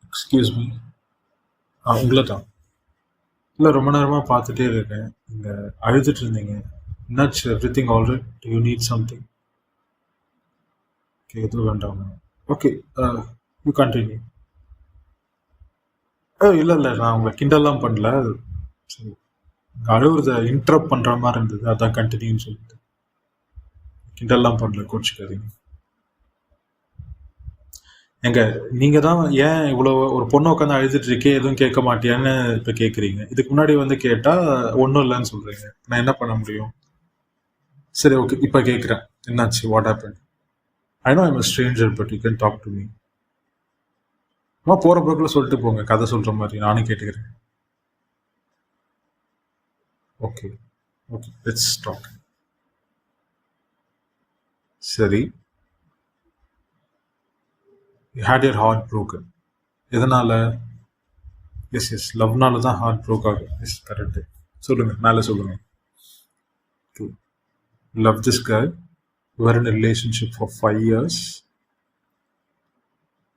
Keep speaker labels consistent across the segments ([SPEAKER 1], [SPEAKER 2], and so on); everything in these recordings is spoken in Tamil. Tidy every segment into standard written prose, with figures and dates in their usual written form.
[SPEAKER 1] Excuse me. உங்களை தான். இல்லை, ரொம்ப நேரமாக பார்த்துட்டே இருக்கேன். நீங்கள் அழுதுட்டு இருந்தீங்க. என்னாச்சு? Every thing alright? You need something? Okay, எதுவும் வேண்டாமா? Okay, you continue. இல்லை இல்லை, நான் உங்களை கிண்டல்லாம் பண்ணல. சரி, அழுவுறத இன்டரப்ட் பண்ணுற மாதிரி இருந்தது, அதான் கண்டினியூன்னு சொல்லிட்டு. கிண்டல்லாம் பண்ணல, கோச்சிக்காதீங்க. எங்க நீங்க தான் ஏன் இவ்வளோ ஒரு பொண்ணு உட்காந்து அழுதுட்டு இருக்கே எதுவும் கேட்க மாட்டியான்னு இப்போ கேட்குறீங்க. இதுக்கு முன்னாடி வந்து கேட்டால் ஒன்றும் இல்லைன்னு சொல்கிறீங்க. நான் என்ன பண்ண முடியும்? சரி, ஓகே, இப்போ கேட்குறேன். என்னாச்சு? What happen? I know I'm a stranger but you can talk to me. அம்மா போகிற போக்கில் சொல்லிட்டு போங்க, கதை சொல்கிற மாதிரி நானும் கேட்டுக்கிறேன். Okay okay, let's talk. சரி, you had your heart broken. எதனால்? எஸ் எஸ், லவ்னால தான் ஹார்ட் ப்ரோக் ஆகும். Yes, correct. சொல்லுங்கள், மேலே சொல்லுங்கள். Love this guy. We were in a relationship for 5 years.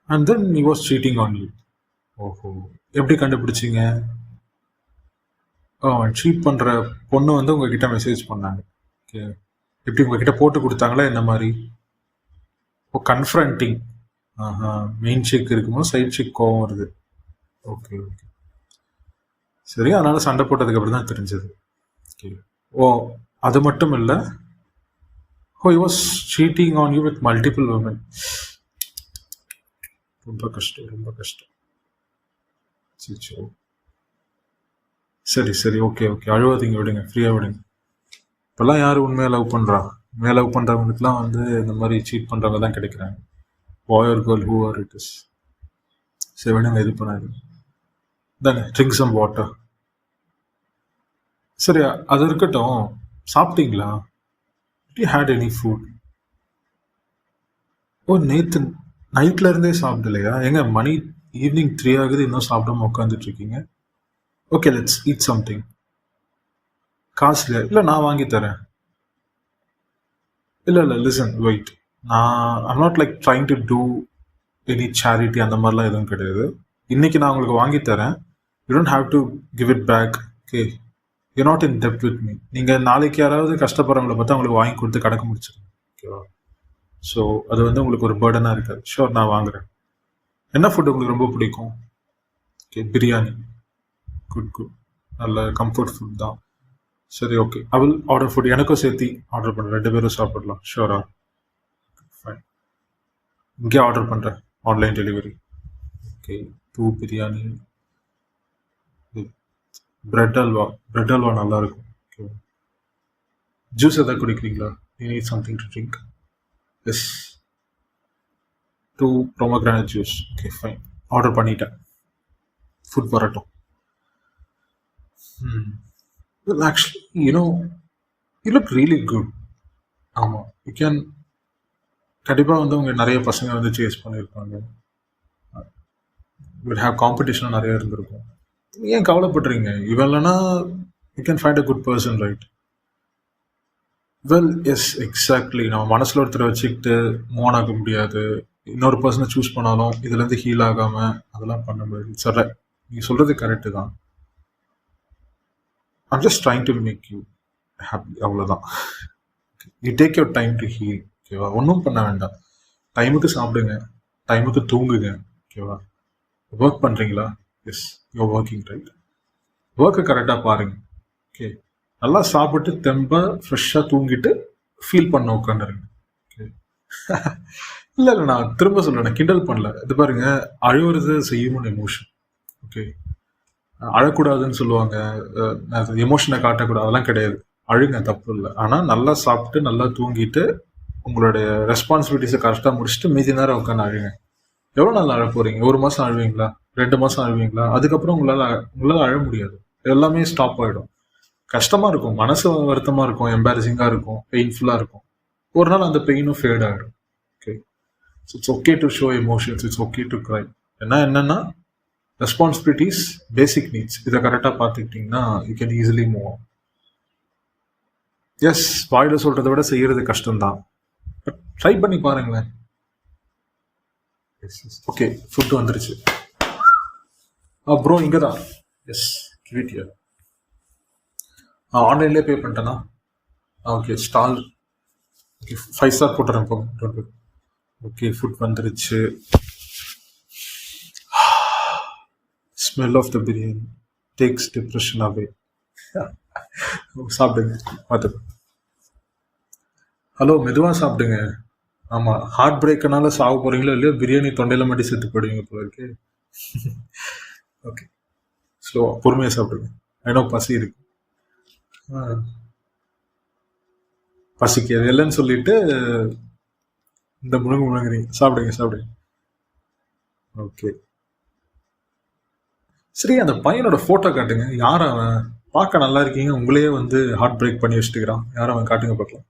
[SPEAKER 1] And then he was cheating on you. ஓஹோ, எப்படி கண்டுபிடிச்சிங்க? சீட் பண்ணுற பொண்ணு வந்து உங்ககிட்ட மெசேஜ் பண்ணாங்க. ஓகே, எப்படி உங்ககிட்ட போட்டு கொடுத்தாங்களா என்ன மாதிரி? ஓ, கன்ஃபரண்டிங். ஆஹா, மெயின் செக் இருக்கும்போது சைட் செக் கோவம் வருது. ஓகே ஓகே, சரி. அதனால சண்டை போட்டதுக்கு அப்புறம் தான் தெரிஞ்சது. ஓகே. ஓ, அது மட்டும் இல்லை. ஓ, he was cheating on you with multiple women. ரொம்ப கஷ்டம், ரொம்ப கஷ்டம். சிச்சோ. சரி சரி, ஓகே ஓகே, அழுவாதீங்க, விடுங்க, ஃப்ரீயாக விடுங்க. இப்போல்லாம் யார் உண்மையாக லவ் பண்ணுறா? உண்மையாக லவ் பண்ணுறவங்களுக்குலாம் வந்து இந்த மாதிரி சீட் பண்ணுறவங்க தான் கிடைக்கிறாங்க. Boy or girl, whoever it is. சரி, விடுங்க, இது பண்ணாது. தானே, ட்ரிங்க் சம் வாட்டர். சரி, அது இருக்கட்டும். சாப்பிட்டீங்களா? You had any food? ஓ, நேற்று நைட்ல இருந்தே சாப்பிடலையா? எங்க மணி ஈவினிங் 3 ஆகுது, இன்னும் சாப்பிடாம உட்காந்துட்டு இருக்கீங்க. Okay, let's eat something. காசுல இல்லை, நான் வாங்கி தரேன். இல்லை இல்லை, listen, wait. I'm not like trying to do any charity, அந்த மாதிரிலாம் எதுவும் கிடையாது. இன்னைக்கு நான் உங்களுக்கு வாங்கி தரேன். You don't have to give it back. Okay, you not in டெப்ட் வித் மீ. நீங்கள் நாளைக்கு யாராவது கஷ்டப்படுறவங்களை பார்த்து அவங்களுக்கு வாங்கி கொடுத்து கணக்கு முடிச்சிருங்க. ஓகேவா? ஸோ அது வந்து உங்களுக்கு ஒரு பேர்டனாக இருக்காது. ஷோர், நான் வாங்குறேன். என்ன ஃபுட் உங்களுக்கு ரொம்ப பிடிக்கும்? ஓகே, பிரியாணி. குட் குட், நல்ல கம்ஃபர்ட் ஃபுட் தான். சரி, okay, I will order food. எனக்கும் சேர்த்து ஆர்டர் பண்ணுறேன், 2 பேரும் சாப்பிடலாம். ஷோரா? ஃபைன், இங்கே ஆர்டர் பண்ணுறேன், online delivery. Okay, 2 biryani, bread halwa. Bread halwa நல்லாயிருக்கும். ஓகே, ஜூஸ் எதாவது குடிக்கிறீங்களா? You need something to drink? Yes, 2 pomegranate juice. Okay, fine, order பண்ணிட்டேன். ஃபுட் வரட்டும். Well, actually, you look really good. ஆமாம், யூ கேன். கண்டிப்பாக வந்து உங்கள் நிறைய பசங்க வந்து சேஸ் பண்ணியிருப்பாங்க. வில் ஹேவ் காம்படிஷன் நிறைய இருந்திருக்கும். ஏன் கவலைப்படுறீங்க? இவன் இல்லைன்னா you can find a good person, right? Well, yes, exactly. நம்ம மனசில் ஒருத்தரை வச்சுக்கிட்டு மூவ் ஆக முடியாது. இன்னொரு பர்சனை சூஸ் பண்ணாலும் இதுலேருந்து ஹீல் ஆகாமல் அதெல்லாம் பண்ண முடியாது. சரி, நீங்கள் சொல்கிறது கரெக்டு தான். I'm just trying to make you happy, அவ்வளோதான். You take your time to heal. ஓகேவா? ஒன்றும் பண்ண வேண்டாம். டைமுக்கு சாப்பிடுங்க, டைமுக்கு தூங்குங்க. ஓகேவா? ஒர்க் பண்ணுறீங்களா? Yes, you're working, right? ஒர்க்கை கரெக்டாக பாருங்கள். ஓகே, நல்லா சாப்பிட்டு தெம்பாக ஃப்ரெஷ்ஷாக தூங்கிட்டு ஃபீல் பண்ண உட்காந்துருங்க. ஓகே. இல்லை இல்லை, நான் திரும்ப சொல்கிறேன், கிண்டல் பண்ணல. இது பாருங்க, அழுவுறது செய்யும் எமோஷன். ஓகே, அழக்கூடாதுன்னு சொல்லுவாங்க, எமோஷனை காட்டக்கூடாது, அதெல்லாம் கிடையாது. அழுங்க, தப்பு இல்லை. ஆனால் நல்லா சாப்பிட்டு நல்லா தூங்கிட்டு உங்களுடைய ரெஸ்பான்சிபிலிட்டிஸை கரெக்டாக முடிச்சுட்டு மீதி நேரம் உட்காந்து அழுங்க. எவ்வளோ நாள் அழ போகிறீங்க? 1 மாதம் அழுவீங்களா? 2 மாதம் அழுவீங்களா? அதுக்கப்புறம் உங்களால் அழ முடியாது. எல்லாமே ஸ்டாப் ஆகிடும். கஷ்டமாக இருக்கும், மனசு வருத்தமாக இருக்கும், எம்பாரசிங்காக இருக்கும், பெயின்ஃபுல்லாக இருக்கும். ஒரு நாள் அந்த பெயினும் ஃபேட் ஆகிடும். Okay, it's okay to show emotions, it's okay to cry. என்னன்னா ரெஸ்பான்சிபிலிட்டிஸ், பேசிக் நீட்ஸ், இதை கரெக்டாக பார்த்துக்கிட்டிங்கன்னா you can easily move on. Yes, வாயில சொல்கிறத விட செய்கிறது கஷ்டம்தான். பட் ட்ரை பண்ணி பாருங்களேன். எஸ் எஸ் ஓகே ஃபுட்டு வந்துருச்சு. ப்ரோ இங்கே தான். எஸ் கிவிட்டியா ஆன்லைன்லேயே பே பண்ணிட்டேனா? Okay stall. ஓகே 5 ஸ்டார் போட்டுறேன் இப்போ. ஓகே ஃபுட் வந்துருச்சு. Smell of the biryani takes depression away. சாப்பிடுங்க பார்த்து. ஹலோ மெதுவாக சாப்பிடுங்க. ஆமாம் ஹார்ட் பிரேக்கனால சாக போகிறீங்களோ இல்லையோ பிரியாணி தொண்டையில் மட்டும் செத்து போயிடுவீங்க போல இருக்கு. ஓகே ஸ்லோ பொறுமையாக சாப்பிடுங்க. ஏன்னா பசி இருக்கு. ஆ, பசிக்காது இல்லைன்னு சொல்லிட்டு இந்த முழுங்குறீங்க. சாப்பிடுங்க சாப்பிடுங்க. ஓகே சரி அந்த பையனோட ஃபோட்டோ காட்டுங்க. யார் அவன்? பார்க்க நல்லா இருக்கீங்க, உங்களையே வந்து ஹார்ட் பிரேக் பண்ணி வச்சுட்டுக்கிறான். யார் அவன்? காட்டுங்க பார்க்கலாம்.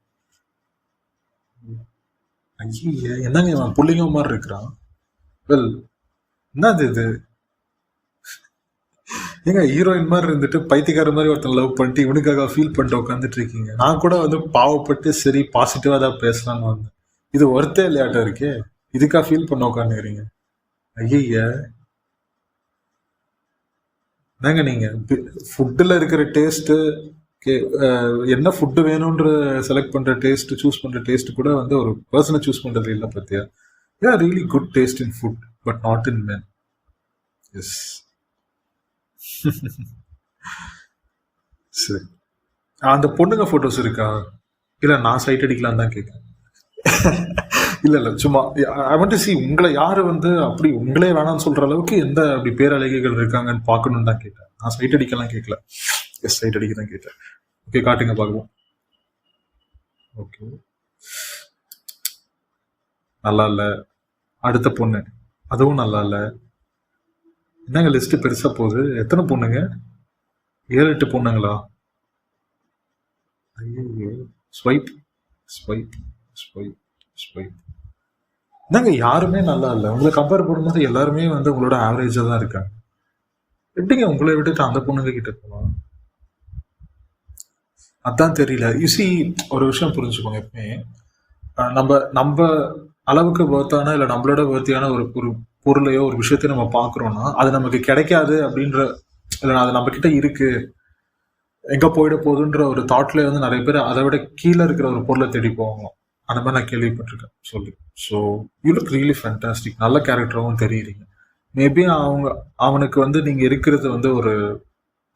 [SPEAKER 1] ஐயே என்னங்க இவன் புள்ளிங்க மாதிரி இருக்கிறான். வெல் என்னது இது? ஏங்க ஹீரோயின் மாதிரி இருந்துட்டு பைத்தியக்கார மாதிரி ஒருத்தன் லவ் பண்ணிட்டு இவனுக்காக ஃபீல் பண்ணிட்டு உட்காந்துட்டு இருக்கீங்க. நான் கூட வந்து பாவப்பட்டு சரி பாசிட்டிவா தான் பேசலாம்னு வந்தேன். இது ஒருத்தே இல்லையாட்டம் இருக்கே. இதுக்கா ஃபீல் பண்ண உட்காந்துக்கிறீங்க? ஐய என்னங்க நீங்க ஃபுட்டில் இருக்கிற டேஸ்ட்டு என்ன ஃபுட்டு வேணும்ன்ற செலக்ட் பண்ற டேஸ்ட் சூஸ் பண்ற டேஸ்ட் கூட வந்து ஒரு பர்சனை சூஸ் பண்றது இல்லை பத்தியா? Really good taste in food but not in men. Yes சரி அந்த பொண்ணுங்க போட்டோஸ் இருக்கா? இல்ல நான் சைட் அடிக்கலாம் தான் கேட்கேன். இல்ல இல்ல சும்மா ஐ வாண்ட் டு see உங்களை யாரு வந்து அப்படி உங்களே வேணாம்னு சொல்ற அளவுக்கு எந்த அப்படி பேரழகிகள் இருக்காங்கன்னு பார்க்கணும்னு தான் கேட்டேன். நான் சைட் அடிக்கலாம் கேட்கல. எஸ் சைட் அடிக்க தான் கேட்டேன். ஓகே காட்டுங்க பார்க்கலாம். ஓகே நல்லா இல்ல. அடுத்த பொண்ணு அதுவும் நல்லா இல்ல. என்னங்க லிஸ்ட் பெருசா போகுது. எத்தனை பொண்ணுங்க? 7-8 பொண்ணுங்களா? ஐயோ ஸ்வைப் ஸ்வைப் ஸ்வைப் ஸ்வைப். என்னங்க யாருமே நல்லா இல்லை. உங்களை கம்பேர் பண்ணும்போது எல்லாருமே வந்து உங்களோட ஆவரேஜா தான் இருக்காங்க. எப்படிங்க உங்களை விட்டுட்டு அந்த பொண்ணுங்க கிட்ட போகலாம்? அதான் தெரியல. யூசி ஒரு விஷயம் புரிஞ்சுக்கோங்க எப்பவுமே. நம்ம நம்ம அளவுக்கு வர்த்தான இல்லை நம்மளோட வர்த்தியான ஒரு ஒரு பொருளையோ ஒரு விஷயத்தையும் நம்ம பார்க்குறோம்னா அது நமக்கு கிடைக்காது அப்படின்ற இல்லை அது நம்ம கிட்ட இருக்கு எங்க போயிட போகுதுன்ற ஒரு தாட்ல வந்து நிறைய பேர் அதை விட கீழே இருக்கிற ஒரு பொருளை தேடி போவாங்க. அந்த மாதிரி நான் கேள்விப்பட்டிருக்கேன் சொல்லி. So you look really fantastic. நல்ல கேரக்டராகவும் தெரியுறீங்க. மேபி அவனுக்கு வந்து நீங்க இருக்கிறது வந்து ஒரு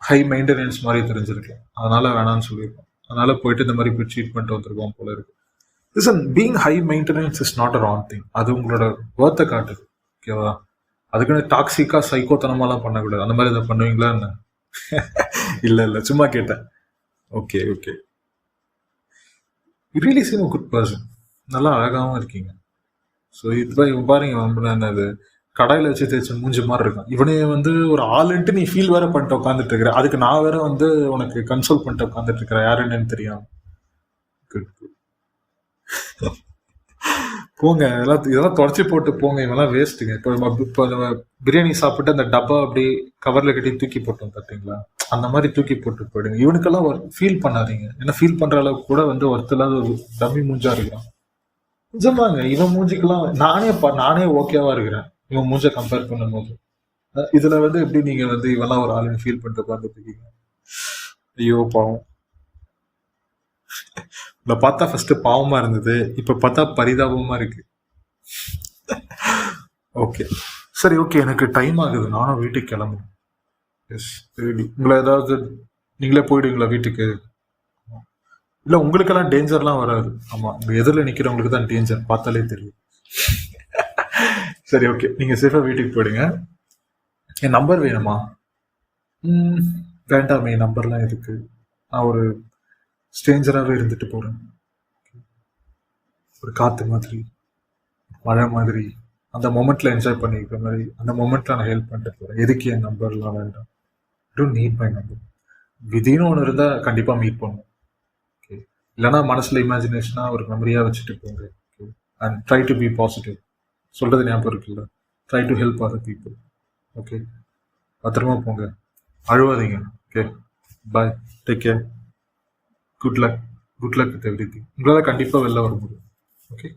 [SPEAKER 1] ஹை மெயின்டெனன்ஸ் மாதிரி தெரிஞ்சிருக்கலாம். அதனால வேணாம்னு சொல்லியிருக்கோம். அதனால போயிட்டு இந்த மாதிரி போய் ட்ரீட் பண்ணிட்டு வந்திருக்கோம் போல இருக்கு. Listen being high maintenance is not a wrong thing. அது உங்களோட ஒர்த்தை காட்டுது. ஓகேவா? அதுக்குன்னு டாக்ஸிக்கா சைக்கோத்தனமாலாம் பண்ணக்கூடாது. அந்த மாதிரி இதை பண்ணுவீங்களா என்ன? இல்ல இல்ல சும்மா கேட்டேன். Okay okay you really seem a good person. நல்லா அழகாகவும் இருக்கீங்க. ஸோ இது பாருங்க என்னது கடையில் வச்சு தேய்ச்ச மூஞ்சி மாதிரி இருக்கான். இவனே வந்து ஒரு ஆளுன்ட்டு நீ ஃபீல் வேற பண்ணிட்டு உட்காந்துட்டு இருக்கிற. அதுக்கு நான் வேற வந்து உனக்கு கன்சோல் பண்ணிட்டு உட்காந்துட்டு இருக்கிறேன். யாருன்னு தெரியும். குட் போங்க. இதெல்லாம் தொடச்சி போட்டு போங்க. இவெல்லாம் வேஸ்ட்டுங்க. இப்போ நம்ம பிரியாணி சாப்பிட்டு அந்த டப்பா அப்படி கவர்ல கட்டி தூக்கி போட்டோம் பார்த்தீங்களா? அந்த மாதிரி தூக்கி போட்டு போயிடுங்க. இவனுக்கெல்லாம் ஒரு ஃபீல் பண்ணாதீங்க. ஏன்னா ஃபீல் பண்ற அளவுக்கு கூட வந்து ஒருத்தலாவது ஒரு டம்மி மூஞ்சா இருக்கிறான். நிஜமாங்க இவன் மூஞ்சிக்கெல்லாம் நானே ஓகேவா இருக்கிறேன். இவன் மூஞ்ச கம்பேர் பண்ணும்போது இதுல வந்து எப்படி நீங்க வந்து இவெல்லாம் ஒரு ஆளுன்னு ஃபீல் பண்ணிட்டு உட்காந்துட்டு இருக்கீங்க? ஐயோ பாவம். உங்களை பார்த்தா ஃபர்ஸ்ட் பாவமா இருந்தது, இப்ப பார்த்தா பரிதாபமா இருக்கு. ஓகே சரி ஓகே எனக்கு டைம் ஆகுது. நானும் வீட்டுக்கு கிளம்புறேன். எஸ் சரி உங்களை ஏதாவது நீங்களே போயிடுவீங்களா வீட்டுக்கு? இல்ல உங்களுக்கெல்லாம் டேஞ்சர்லாம் வராது. ஆமா இந்த எதிரில் நிக்கிறவங்களுக்கு தான் டேஞ்சர் பார்த்தாலே தெரியும். சரி ஓகே நீங்க சேஃபா வீட்டுக்கு போயிடுங்க. என் நம்பர் வேணுமா? வேண்டாமே நம்பர்லாம் இருக்கு. நான் ஒரு ஸ்ட்ரேஞ்சராகவே இருந்துட்டு போறேன். ஒரு காத்து மாதிரி மழை மாதிரி அந்த மொமெண்ட்ல என்ஜாய் பண்ணிக்கிற மாதிரி அந்த மொமெண்ட்ல நான் ஹெல்ப் பண்ணிட்டு போறேன். எதுக்கு என் நம்பர்லாம் வேண்டாம். Don't need my number. விதின்னு ஒன்று இருந்தா கண்டிப்பா மீட் பண்ணுவோம். ஓகே இல்லைன்னா மனசுல இமேஜினேஷனா ஒரு மெமரியா வச்சுட்டு போங்க. Okay and try to be positive. சொல்றது ஞாபகம் இருக்குல்ல? Try to help other people. Okay பத்திரமா போங்க. அழுவாதீங்க. Okay bye. Take care. Good luck. Good luck with everything. உங்களால் கண்டிப்பாக வெளில வர முடியும். ஓகே